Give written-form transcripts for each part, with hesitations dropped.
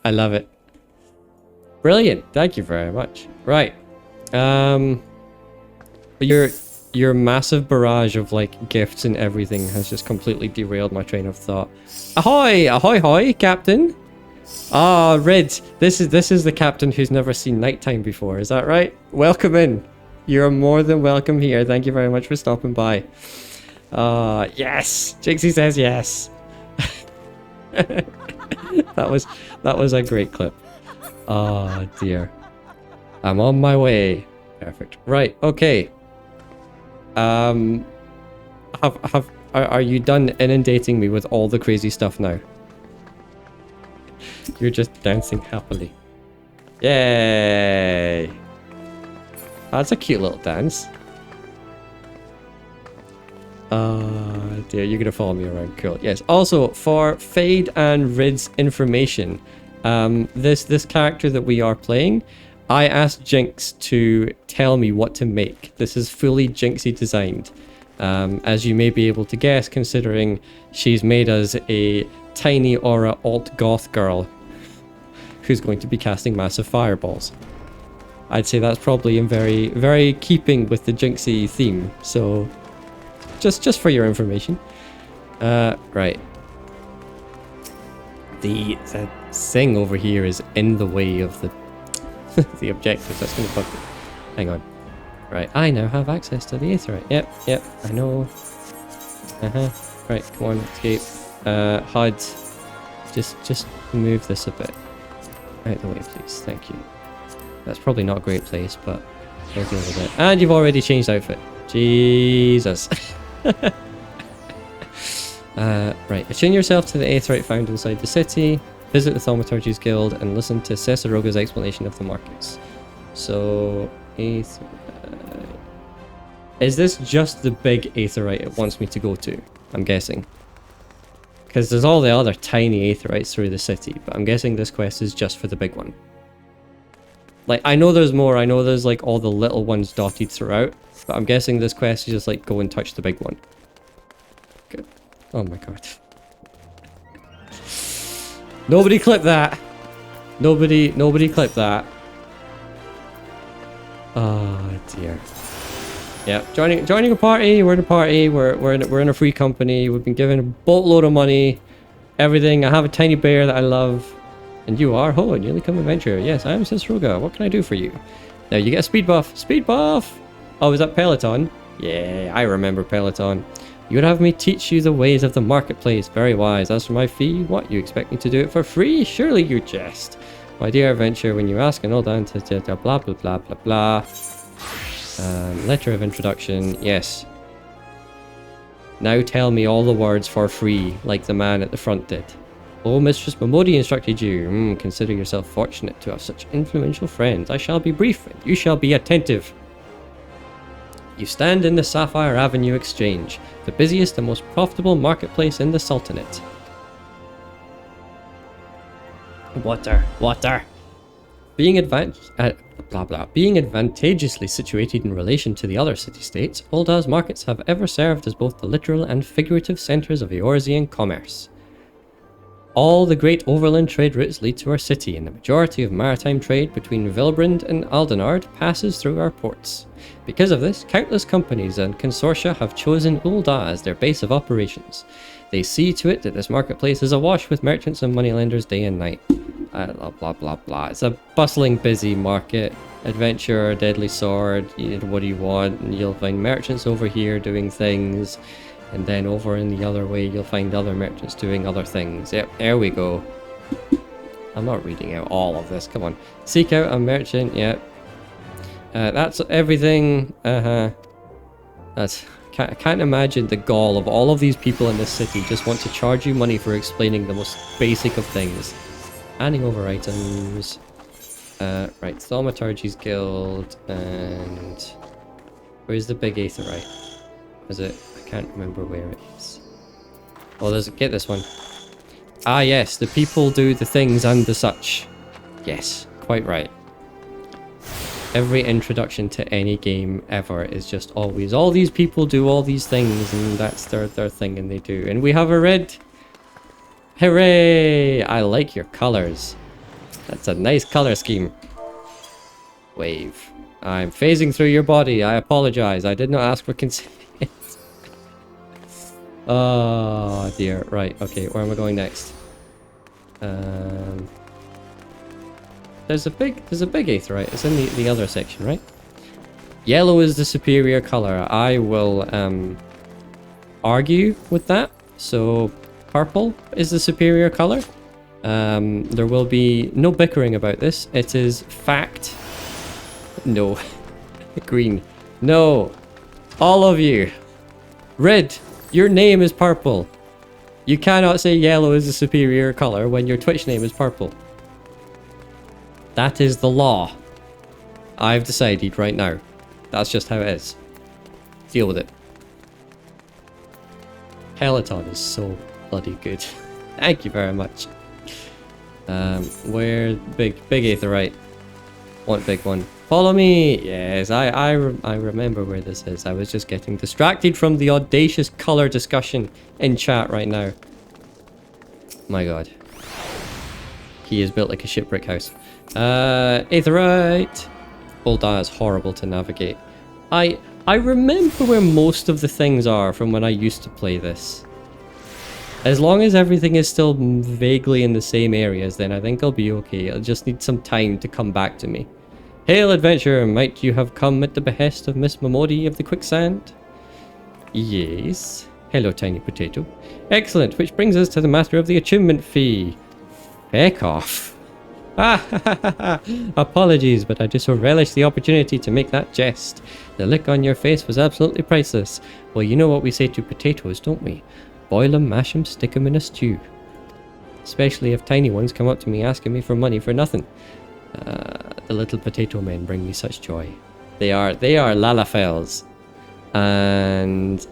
I love it. Brilliant. Thank you very much. Right. Your massive barrage of like gifts and everything has just completely derailed my train of thought. Ahoy! Ahoy hoy, Captain! Ah, Rid, this is the captain who's never seen nighttime before, is that right? Welcome in. You're more than welcome here. Thank you very much for stopping by. Yes! Jinxie says yes. That was a great clip. Oh dear. I'm on my way. Perfect. Right, okay. Are you done inundating me with all the crazy stuff now? You're just dancing happily. Yay! That's a cute little dance. Dear, you're gonna follow me around. Cool. Yes. Also, for Fade and Rid's information, this character that we are playing, I asked Jinx to tell me what to make. This is fully Jinxie designed. As you may be able to guess, considering she's made us a tiny aura alt goth girl who's going to be casting massive fireballs. I'd say that's probably in very keeping with the Jinxie theme. So just for your information. Right. The thing over here is in the way of the the objectives. That's going to bug me. Hang on. Right, I now have access to the Aetherite. Yep, I know. Right, come on, escape. HUD. Just move this a bit. Out the way, please. Thank you. That's probably not a great place, but we'll deal with it. And you've already changed outfit. Jesus. Right, attune yourself to the Aetherite found inside the city. Visit the Thaumaturgy's Guild and listen to Cesaroga's explanation of the markets. So, Aetherite. Is this just the big Aetherite it wants me to go to? I'm guessing. Because there's all the other tiny Aetherites through the city, but I'm guessing this quest is just for the big one. Like, I know there's more. I know there's like all the little ones dotted throughout, but I'm guessing this quest is just like go and touch the big one. Good. Oh my god. Nobody clip that. Nobody clip that. Oh dear. Yeah, joining a party. We're in a party. We're in a free company. We've been given a boatload of money, everything. I have a tiny bear that I love, and you are a newly come adventurer. Yes, I am Cesaroga. What can I do for you? Now you get a speed buff. Speed buff. Oh, is that Peloton? Yeah, I remember Peloton. You would have me teach you the ways of the marketplace. Very wise. As for my fee, what, you expect me to do it for free? Surely you jest. My dear adventurer, when you ask and all down to blah blah blah blah blah. Letter of introduction, yes. Now tell me all the words for free, like the man at the front did. Oh, Mistress Momodi instructed you. Consider yourself fortunate to have such influential friends. I shall be brief, and you shall be attentive. You stand in the Sapphire Avenue Exchange, the busiest and most profitable marketplace in the Sultanate. Water. Being advantageously situated in relation to the other city-states, Ul'dah's markets have ever served as both the literal and figurative centers of Eorzean commerce. All the great overland trade routes lead to our city, and the majority of maritime trade between Vilbrand and Aldenard passes through our ports. Because of this, countless companies and consortia have chosen Ul'dah as their base of operations. They see to it that this marketplace is awash with merchants and moneylenders day and night. Blah blah blah blah. It's a bustling, busy market. Adventure, deadly sword, what do you want? And you'll find merchants over here doing things. And then over in the other way, you'll find other merchants doing other things. Yep, there we go. I'm not reading out all of this. Come on. Seek out a merchant. Yep. That's everything. I can't imagine the gall of all of these people in this city just want to charge you money for explaining the most basic of things. Handing over items. Right, Thaumaturgy's Guild, and where's the big Aetherite? Is it? I can't remember where it is. Oh, get this one. Ah, yes, the people do the things and the such. Yes, quite right. Every introduction to any game ever is just always all these people do all these things, and that's their thing, and they do. And we have a red. Hooray! I like your colors. That's a nice color scheme. Wave. I'm phasing through your body. I apologize. I did not ask for consent. Oh dear. Right. Okay. Where am I going next? There's a big aetheryte. It's in the other section, right? Yellow is the superior color. I will argue with that. So purple is the superior color. There will be no bickering about this. It is fact. No. Green. No. All of you. Red. Your name is purple. You cannot say yellow is the superior color when your Twitch name is purple. That is the law. I've decided right now. That's just how it is. Deal with it. Peloton is so bloody good. Thank you very much. Where big aetheryte? Want big one. Follow me! Yes, I remember where this is. I was just getting distracted from the audacious color discussion in chat right now. My god. He is built like a shipwreck house. Aetheryte! Ulda is horrible to navigate. I remember where most of the things are from when I used to play this. As long as everything is still vaguely in the same areas, then I think I'll be okay. I'll just need some time to come back to me. Hail, adventurer! Might you have come at the behest of Miss Momodi of the Quicksand? Yes. Hello, tiny potato. Excellent, which brings us to the matter of the attunement fee. Feck off. Apologies, but I just so relish the opportunity to make that jest. The look on your face was absolutely priceless. Well, you know what we say to potatoes, don't we? Boil 'em, mash 'em, stick 'em in a stew. Especially if tiny ones come up to me asking me for money for nothing. The little potato men bring me such joy. They are lalafels. And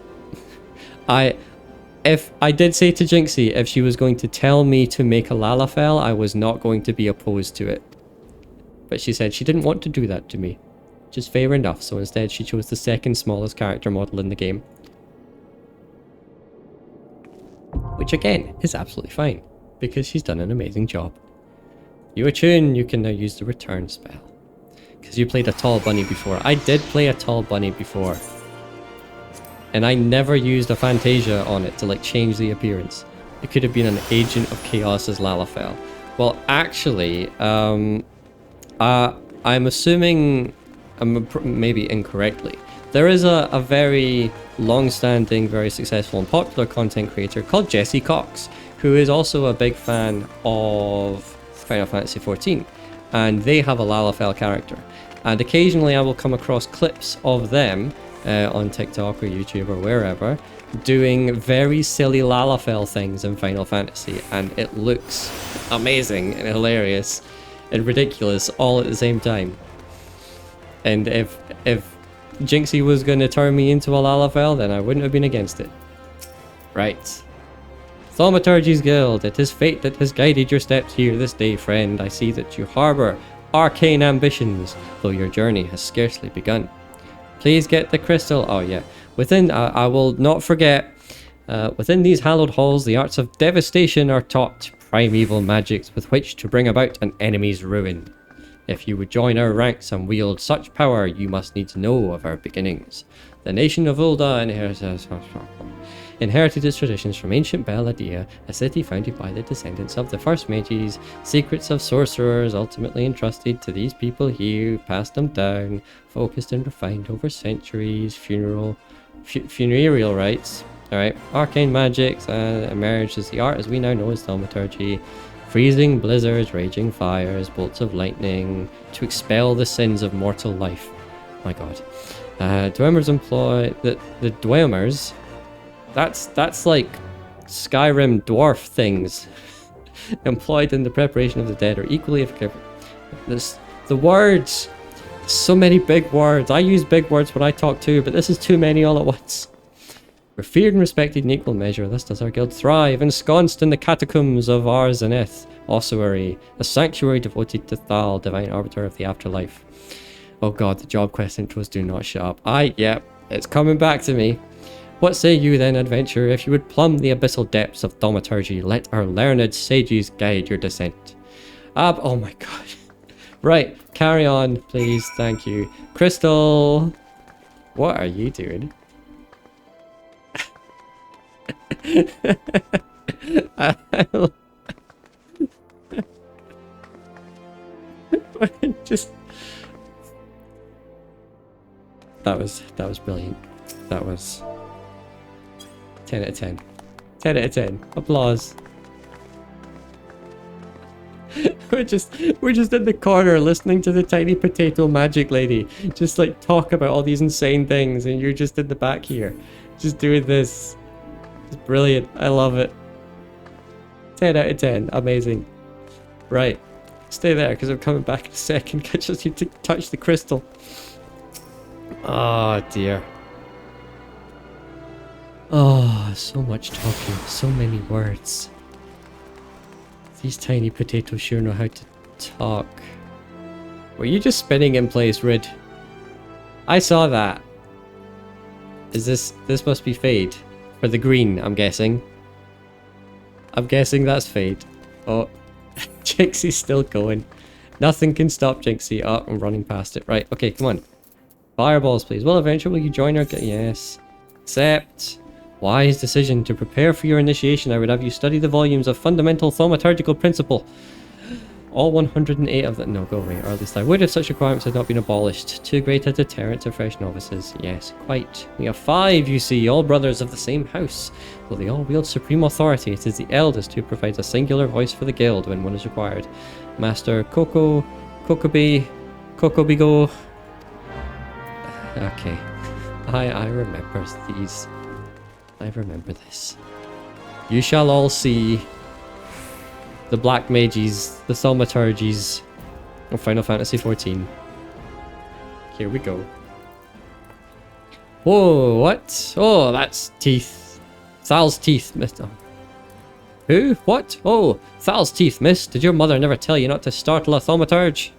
if I did say to Jinxie, if she was going to tell me to make a lalafel, I was not going to be opposed to it. But she said she didn't want to do that to me. Which is fair enough, so instead she chose the second smallest character model in the game. Which again, is absolutely fine, because she's done an amazing job. You attune, you can now use the return spell. Because you played a tall bunny before. I did play a tall bunny before. And I never used a Fantasia on it to like change the appearance. It could have been an Agent of Chaos's Lalafell. Well, actually, I'm assuming, maybe incorrectly, there is a very long-standing, very successful and popular content creator called Jesse Cox, who is also a big fan of Final Fantasy XIV. And they have a Lalafell character. And occasionally I will come across clips of them on TikTok or YouTube or wherever, doing very silly Lalafell things in Final Fantasy, and it looks amazing and hilarious and ridiculous all at the same time. And if Jinxie was going to turn me into a Lalafell, then I wouldn't have been against it. Right. Thaumaturgy's Guild, it is fate that has guided your steps here this day, friend. I see that you harbour arcane ambitions, though your journey has scarcely begun. Please get the crystal. Oh yeah. Within, I will not forget, within these hallowed halls, the arts of devastation are taught, primeval magics with which to bring about an enemy's ruin. If you would join our ranks and wield such power, you must needs know of our beginnings. The nation of Ulda inherited its traditions from ancient Belladia, a city founded by the descendants of the first mages. Secrets of sorcerers ultimately entrusted to these people here, passed them down, focused and refined over centuries. Funereal rites. Alright, arcane magics emerged as the art as we now know as thaumaturgy. Freezing blizzards, raging fires, bolts of lightning, to expel the sins of mortal life. My god. Dwemer's employ the Dwemers. That's like Skyrim dwarf things employed in the preparation of the dead are equally effective. The words, so many big words. I use big words when I talk too, but this is too many all at once. We're feared and respected in equal measure, thus does our guild thrive, ensconced in the catacombs of Arzaneth, ossuary, a sanctuary devoted to Thal, divine arbiter of the afterlife. Oh god, the job quest intros do not shut up. Yep, it's coming back to me. What say you then, adventurer, if you would plumb the abyssal depths of thaumaturgy, let our learned sages guide your descent. Oh my god. Right, carry on, please. Thank you. Crystal, what are you doing? Just that was brilliant. That was 10 out of 10. 10 out of 10. Applause. we're just in the corner listening to the tiny potato magic lady just like talk about all these insane things, and you're just in the back here just doing this. It's brilliant. I love it. 10 out of 10. Amazing. Right. Stay there because I'm coming back in a second. I just need to touch the crystal. Oh dear. Oh, so much talking. So many words. These tiny potatoes sure know how to talk. Were you just spinning in place, Rid? I saw that. Is this must be Fade. For the green, I'm guessing. I'm guessing that's Fade. Oh, Jinxie's still going. Nothing can stop Jinxie. Oh, I'm running past it. Right, okay, come on. Fireballs, please. Well, eventually, will you join our... Yes. Accept. Wise decision. To prepare for your initiation, I would have you study the volumes of Fundamental Thaumaturgical Principle. All 108 of them. No, go away. Or at least I would if such requirements had not been abolished. Too great a deterrent to fresh novices. Yes, quite. We have 5, you see, all brothers of the same house. Though they all wield supreme authority, it is the eldest who provides a singular voice for the guild when one is required. Master Kokobigo. Okay. I remember these. I remember this. You shall all see the Black Mages, the Thaumaturgies of Final Fantasy XIV. Here we go. Whoa, what? Oh, that's teeth. Thal's teeth, miss. Who? What? Oh, Thal's teeth, miss. Did your mother never tell you not to startle a Thaumaturge?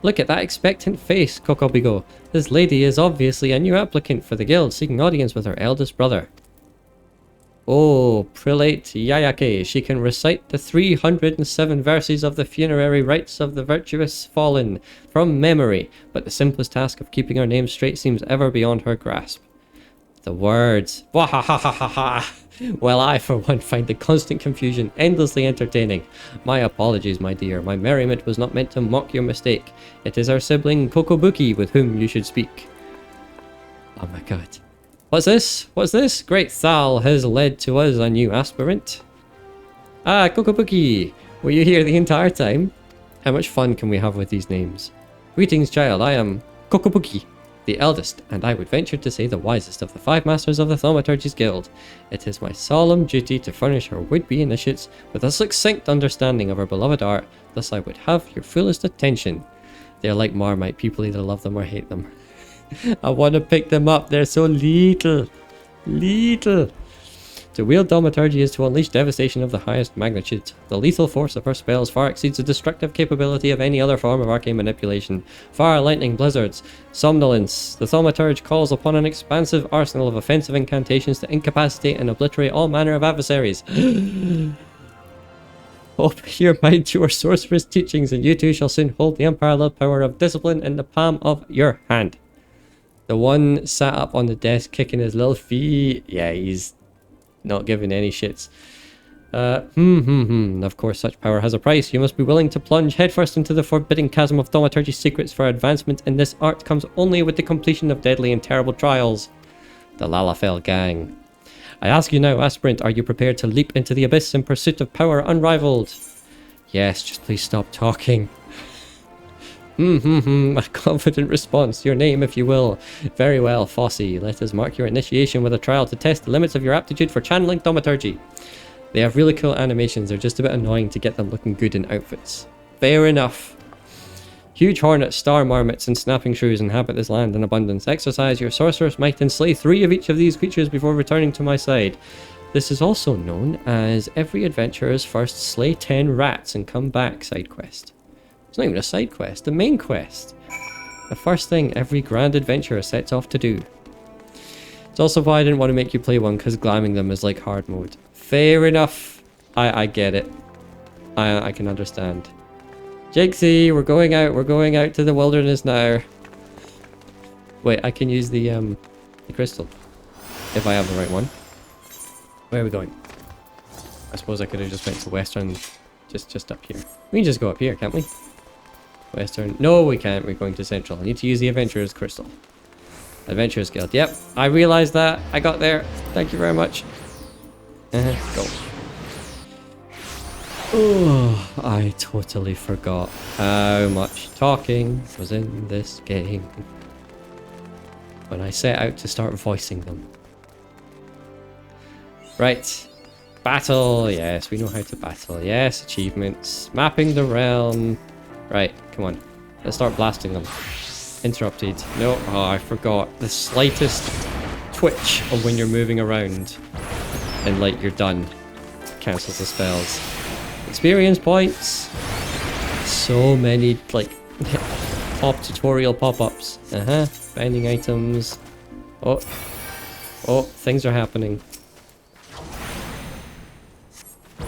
Look at that expectant face, Kokobigo. This lady is obviously a new applicant for the guild, seeking audience with her eldest brother. Oh, Prelate Yayake, she can recite the 307 verses of the funerary rites of the virtuous fallen from memory, but the simplest task of keeping her name straight seems ever beyond her grasp. The words. Wahahahaha. Well, I for one find the constant confusion endlessly entertaining. My apologies, my dear. My merriment was not meant to mock your mistake. It is our sibling Kokobuki with whom you should speak. Oh my god. What's this? What's this? Great Thal has led to us a new aspirant. Ah, Kokobuki. Were you here the entire time? How much fun can we have with these names? Greetings, child. I am Kokobuki, the eldest, and I would venture to say the wisest of the 5 masters of the Thaumaturgies Guild. It is my solemn duty to furnish her would-be initiates with a succinct understanding of our beloved art, thus I would have your fullest attention. They are like Marmite, people either love them or hate them. I want to pick them up, they're so little. Little. To wield Thaumaturgy is to unleash devastation of the highest magnitude. The lethal force of her spells far exceeds the destructive capability of any other form of arcane manipulation. Fire, lightning, blizzards, somnolence. The Thaumaturge calls upon an expansive arsenal of offensive incantations to incapacitate and obliterate all manner of adversaries. Open your mind to our sorceress teachings, and you too shall soon hold the unparalleled power of discipline in the palm of your hand. The one sat up on the desk kicking his little feet. Yeah, he's not giving any shits. Of course, such power has a price. You must be willing to plunge headfirst into the forbidden chasm of Thaumaturgy's secrets, for advancement in this art comes only with the completion of deadly and terrible trials. The Lalafell gang. I ask you now, aspirant, are you prepared to leap into the abyss in pursuit of power unrivaled? Yes, just please stop talking. A confident response. Your name, if you will. Very well, Fossey. Let us mark your initiation with a trial to test the limits of your aptitude for channeling Thaumaturgy. They have really cool animations. They're just a bit annoying to get them looking good in outfits. Fair enough. Huge hornets, star marmots, and snapping shrews inhabit this land in abundance. Exercise your sorcerer's might and slay 3 of each of these creatures before returning to my side. This is also known as every adventurer's first slay 10 rats and come back side quest. It's not even a side quest, the main quest. The first thing every grand adventurer sets off to do. It's also why I didn't want to make you play one, because glamming them is like hard mode. Fair enough. I get it. I can understand. Jinxie, we're going out to the wilderness now. Wait, I can use the crystal. If I have the right one. Where are we going? I suppose I could have just went to western, just up here. We can just go up here, can't we? Western. No, we can't. We're going to central. I need to use the Adventurer's Crystal. Adventurer's Guild. Yep, I realized that. I got there. Thank you very much. Go. Oh, I totally forgot how much talking was in this game when I set out to start voicing them. Right. Battle. Yes, we know how to battle. Yes, achievements. Mapping the realm. Right, come on. Let's start blasting them. Interrupted. No, oh, I forgot. The slightest twitch of when you're moving around and like you're done cancels the spells. Experience points. So many like top tutorial pop-ups. Finding items. Oh, things are happening.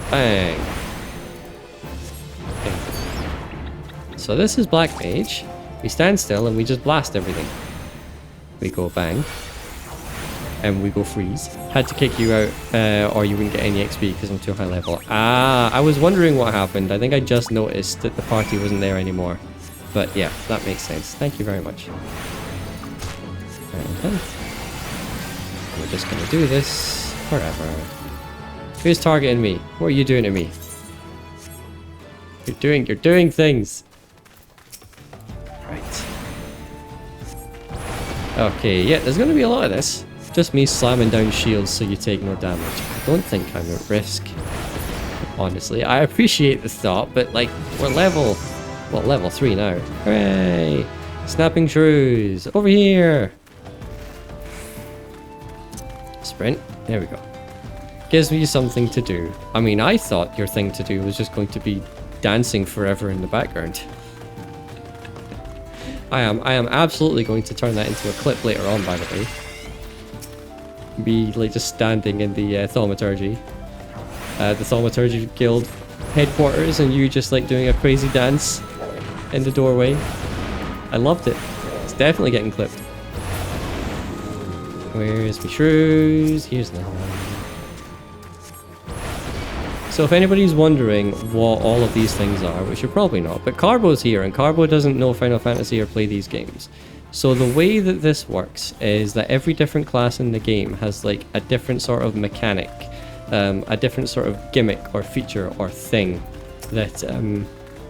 Bang. Okay. So this is Black Mage. We stand still and we just blast everything. We go bang. And we go freeze. Had to kick you out or you wouldn't get any XP because I'm too high level. Ah, I was wondering what happened. I think I just noticed that the party wasn't there anymore. But yeah, that makes sense. Thank you very much. We're just gonna do this forever. Who's targeting me? What are you doing to me? You're doing things. Right. Okay, yeah, there's gonna be a lot of this. Just me slamming down shields so you take no damage. I don't think I'm at risk. Honestly, I appreciate the thought, but like, we're level 3 now. Hooray! Snapping shrews! Over here! Sprint. There we go. Gives me something to do. I mean, I thought your thing to do was just going to be dancing forever in the background. I am absolutely going to turn that into a clip later on, by the way. Be like just standing in the thaumaturgy guild headquarters, and you just like doing a crazy dance in the doorway. I loved it. It's definitely getting clipped. Where's my shrews? Here's another one. So if anybody's wondering what all of these things are, which you're probably not, but Carbo's here, and Carbo doesn't know Final Fantasy or play these games. So the way that this works is that every different class in the game has like a different sort of mechanic, a different sort of gimmick or feature or thing that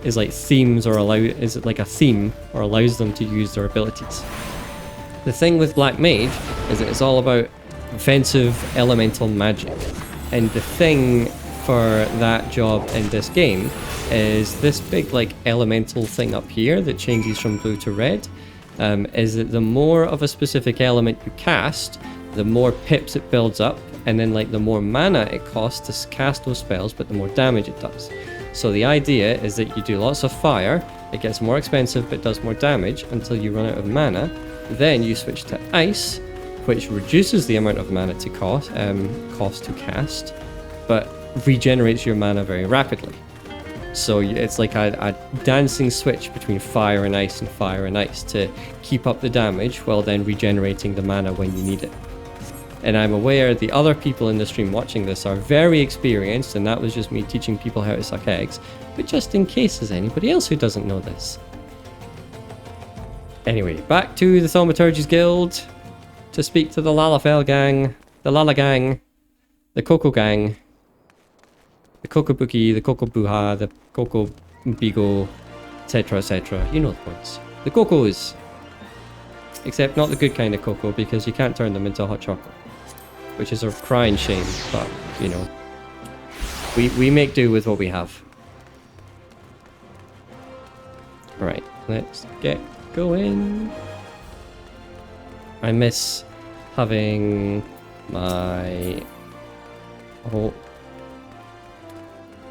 is like themes or is like a theme or allows them to use their abilities. The thing with Black Mage is that it's all about offensive elemental magic, and the thing for that job in this game is this big like elemental thing up here that changes from blue to red. Is that the more of a specific element you cast, the more pips it builds up, and then like the more mana it costs to cast those spells, but the more damage it does. So the idea is that you do lots of fire, it gets more expensive but does more damage until you run out of mana. Then you switch to ice, which reduces the amount of mana to cost to cast, but regenerates your mana very rapidly. So it's like a dancing switch between fire and ice to keep up the damage while then regenerating the mana when you need it. And I'm aware the other people in the stream watching this are very experienced, and that was just me teaching people how to suck eggs. But just in case there's anybody else who doesn't know this. Anyway, back to the Thaumaturgy's Guild to speak to the Lalafell gang, the Lala gang, the Coco gang, the Kokobuki, the Kokobuha, the Kokobigo, etc, etc. You know the points. The Cocos! Except not the good kind of cocoa, because you can't turn them into hot chocolate. Which is a crying shame, but, you know. We make do with what we have. Right, let's get going. I miss having my... Oh...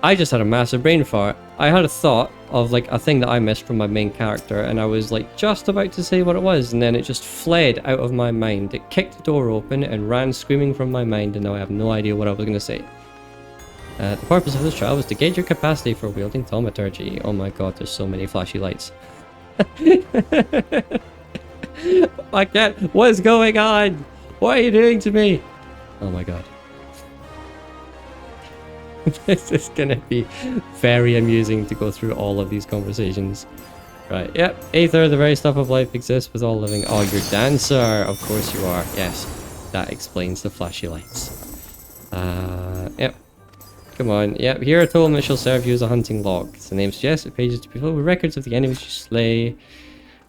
I just had a massive brain fart. I had a thought of like a thing that I missed from my main character, and I was like just about to say what it was, and then it just fled out of my mind. It kicked the door open and ran screaming from my mind, and now I have no idea what I was going to say. The purpose of this trial was to gauge your capacity for wielding thaumaturgy. Oh my god, there's so many flashy lights. I can't. What is going on? What are you doing to me? Oh my god. This is gonna be very amusing to go through all of these conversations. Right, yep. Aether, the very stuff of life exists with all living. Oh, you're dancer. Of course you are. Yes. That explains the flashy lights. Yep. Come on. Yep. Here a tome that shall serve you as a hunting log. As the name suggests, it pages to be filled with records of the enemies you slay.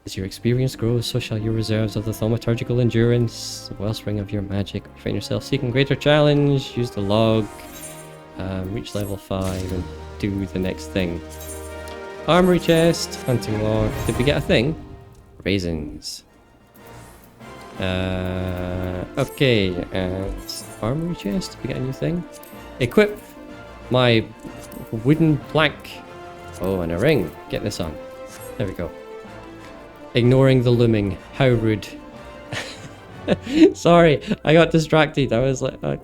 As your experience grows, so shall your reserves of the thaumaturgical endurance, the wellspring of your magic. Find yourself seeking greater challenge. Use the log. Reach level 5 and do the next thing. Armory chest, hunting log. Did we get a thing? Raisins. Okay, and armory chest. Did we get a new thing? Equip my wooden plank. Oh, and a ring. Get this on. There we go. Ignoring the looming. How rude. Sorry, I got distracted. I was like,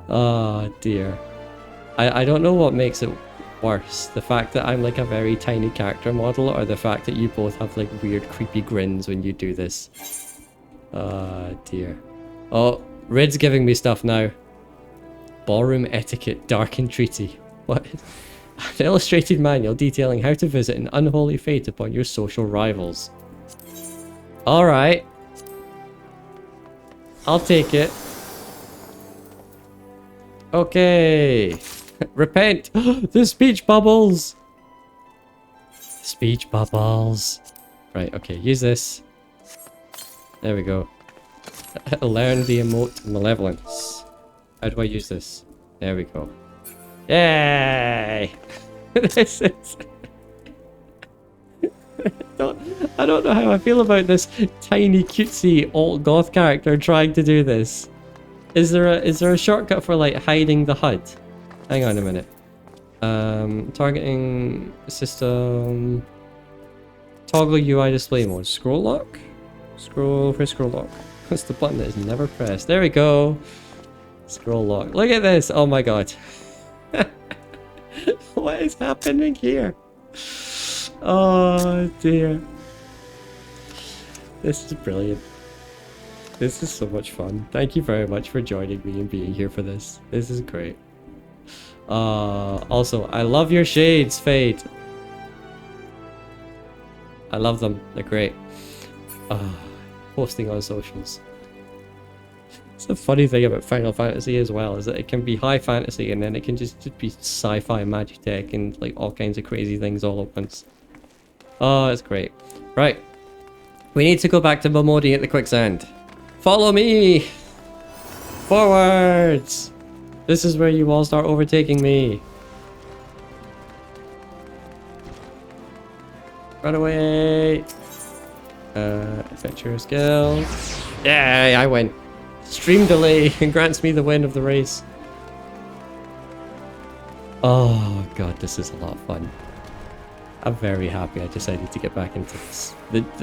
oh dear. I don't know what makes it worse. The fact that I'm like a very tiny character model, or the fact that you both have like weird creepy grins when you do this. Oh dear. Oh, Red's giving me stuff now. Ballroom etiquette, darkened treaty. What? An illustrated manual detailing how to visit an unholy fate upon your social rivals. Alright. I'll take it. Okay. Repent! The speech bubbles! Speech bubbles. Right, okay, use this. There we go. Learn the emote malevolence. How do I use this? There we go. Yay! This is... I don't know how I feel about this tiny cutesy alt goth character trying to do this. Is there a shortcut for like hiding the HUD? Hang on a minute. Targeting system. Toggle UI display mode. Scroll lock? Press scroll lock. That's the button that is never pressed. There we go. Scroll lock. Look at this. Oh my god. What is happening here? Oh dear. This is brilliant. This is so much fun. Thank you very much for joining me and being here for this. This is great. Also, I love your shades, Fade. I love them. They're great. Posting on socials. It's the funny thing about Final Fantasy as well, is that it can be high fantasy and then it can just be sci-fi magic tech and like all kinds of crazy things all at once. Oh, it's great. Right. We need to go back to Momodi at the quicksand. Follow me! Forwards! This is where you all start overtaking me. Run away! Adventure skill. Yay, I win. Stream delay grants me the win of the race. Oh god, this is a lot of fun. I'm very happy I decided to get back into this.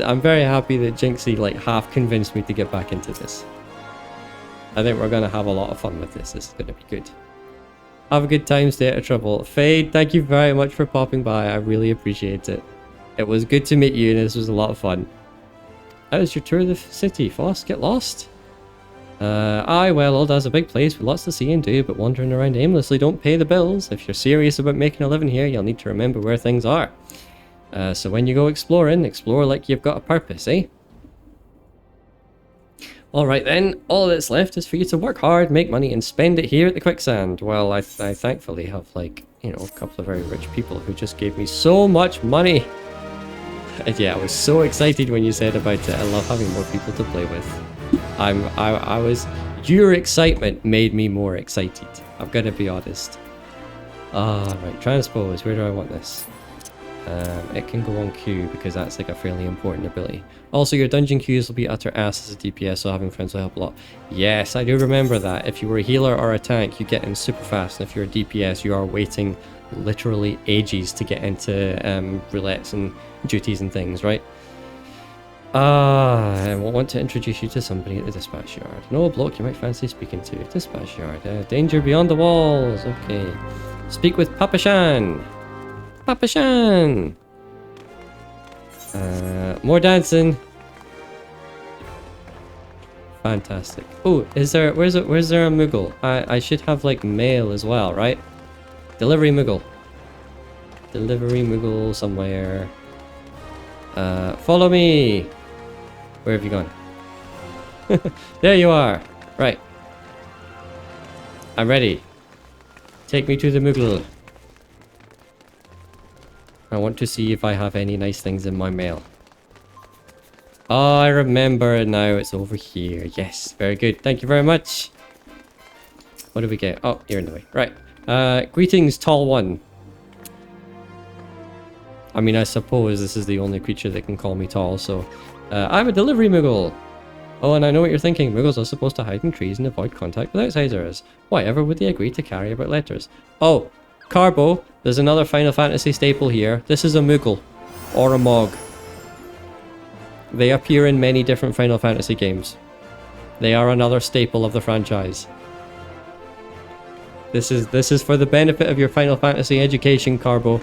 I'm very happy that Jinxie like half convinced me to get back into this. I think we're going to have a lot of fun with this. This is going to be good. Have a good time, stay out of trouble. Fade, thank you very much for popping by. I really appreciate it. It was good to meet you and this was a lot of fun. How was your tour of the city, Foss? Get lost? Aye, well, Ulda's a big place with lots to see and do, but wandering around aimlessly don't pay the bills. If you're serious about making a living here, you'll need to remember where things are. So when you go exploring, explore like you've got a purpose, eh? Alright then, all that's left is for you to work hard, make money, and spend it here at the quicksand. Well, I thankfully have, like, you know, a couple of very rich people who just gave me so much money. And yeah, I was so excited when you said about it. I love having more people to play with. Your excitement made me more excited. I'm gonna be honest. Right, transpose, where do I want this? It can go on Q because that's like a fairly important ability. Also, your dungeon queues will be utter ass as a DPS, so having friends will help a lot. Yes, I do remember that. If you were a healer or a tank, you get in super fast, and if you're a DPS, you are waiting literally ages to get into roulettes and duties and things, right? I want to introduce you to somebody at the dispatch yard. No bloke you might fancy speaking to. Dispatch yard. Danger beyond the walls. Okay. Speak with Papa Shan. Papa Shan. More dancing. Fantastic. Oh, where's there a Moogle? I should have like mail as well, right? Delivery Moogle. Delivery Moogle somewhere. Follow me. Where have you gone? There you are. Right. I'm ready. Take me to the Moogle. I want to see if I have any nice things in my mail. Oh, I remember now. It's over here. Yes, very good. Thank you very much. What do we get? Oh, you're in the way. Right. Greetings, tall one. I mean, I suppose this is the only creature that can call me tall, so... I'm a delivery Moogle. Oh, and I know what you're thinking. Moogles are supposed to hide in trees and avoid contact with outsiders. Why ever would they agree to carry about letters? Oh, Carbo, there's another Final Fantasy staple here. This is a Moogle. Or a Mog. They appear in many different Final Fantasy games. They are another staple of the franchise. This is for the benefit of your Final Fantasy education, Carbo.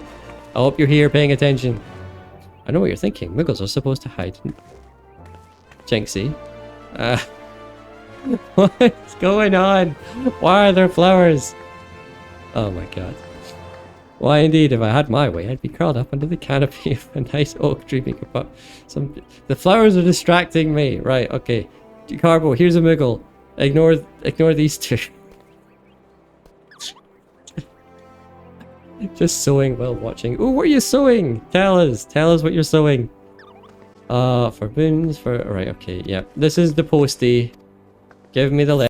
I hope you're here paying attention. I know what you're thinking. Moogles are supposed to hide. Jinxie. What's going on? Why are there flowers? Oh my god. Why indeed, if I had my way, I'd be curled up under the canopy of a nice oak dreaming about some... The flowers are distracting me. Right, okay. Carbo, here's a Moogle. Ignore these two. Just sewing while watching. Ooh, what are you sewing? Tell us what you're sewing. For boons, for... Right, okay, yeah. This is the postie. Give me the letter.